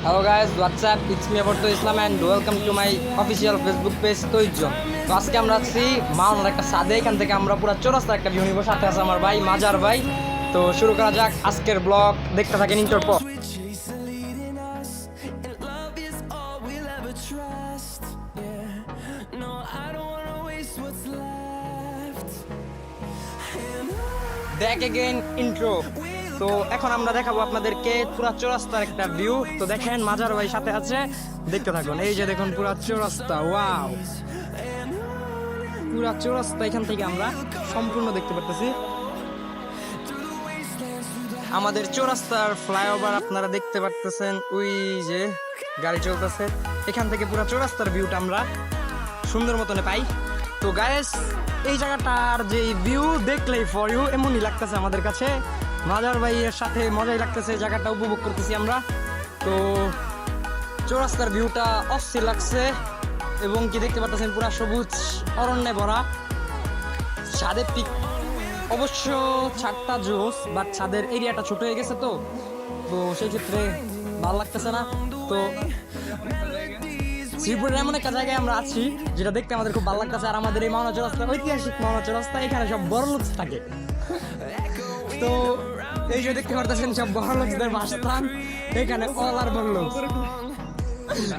Hello guys, what's up? It's me Aborto Islam and welcome to my official Facebook page Toijon. তো আজকে আমরা আছি মাওনার একটা সাদে, এখান থেকে আমরা পুরো চৌরাস্তার একটা ভিউ নিব। সাথে আছে আমার ভাই মাজার ভাই। তো শুরু করা যাক আজকের ব্লগ, দেখতে থাকেন ইন্টার পর। Back again intro. তো এখন আমরা দেখাবো আপনাদেরকে পুরা চৌরাস্তার একটা ভিউ। তো দেখেন মাজার ভাই সাথে আছে, দেখতে থাকুন। এই যে দেখুন পুরা চৌরাস্তা, ওয়াও, পুরা চৌরাস্তা এখান থেকে আমরা সম্পূর্ণ দেখতে পারতেছি। আমাদের চৌরাস্তার ফ্লাইওভার আপনারা দেখতে পারতেছেন, ওই যে গাড়ি চলতেছে, এখান থেকে পুরা চৌরাস্তার ভিউটা আমরা সুন্দর মতনে পাই। তো গায়েস, এই জায়গাটার যে ভিউ দেখলেই ফর ইউ এমনই লাগতেছে আমাদের কাছে। মাজার ভাইয়ের সাথে মজাই লাগতেছে, জায়গাটা উপভোগ করতেছি আমরা। তো চৌরাস্তার ভিউটা অস্থির লাগছে এবং কি দেখতে পাচ্ছেন পুরা সবুজ অরণ্যে ভরা। ছাদের পিক অবশ্য ছাদটা জোস, বাট ছাদের এরিয়াটা ছোট হয়ে গেছে, তো তো সেই ক্ষেত্রে ভালো লাগতেছে না। তো শ্রীপুরের এমন একটা জায়গায় আমরা আছি যেটা দেখতে আমাদের খুব ভালো লাগতেছে। আর আমাদের এই মাওনা চৌরাস্তা ঐতিহাসিক মাওনা চৌরাস্তা, এখানে সব বড় লোক থাকে। তো এই যে দেখতে পারতেছেন সব বড় লোকদের বাসস্থান, এখানে অল আর বড় লোক,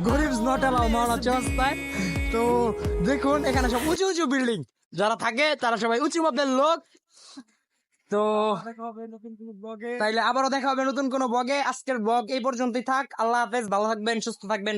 গরিব নট অ্যালাউ মাওনা চৌরাস্তায়। তো দেখুন এখানে সব উঁচু উঁচু বিল্ডিং, যারা থাকে তারা সবাই উঁচু মাপের লোক। তো তাইলে আবারও দেখা হবে নতুন কোনো ব্লগে। আজকের ব্লগ এই পর্যন্তই থাক। আল্লাহ হাফেজ, ভালো থাকবেন, সুস্থ থাকবেন।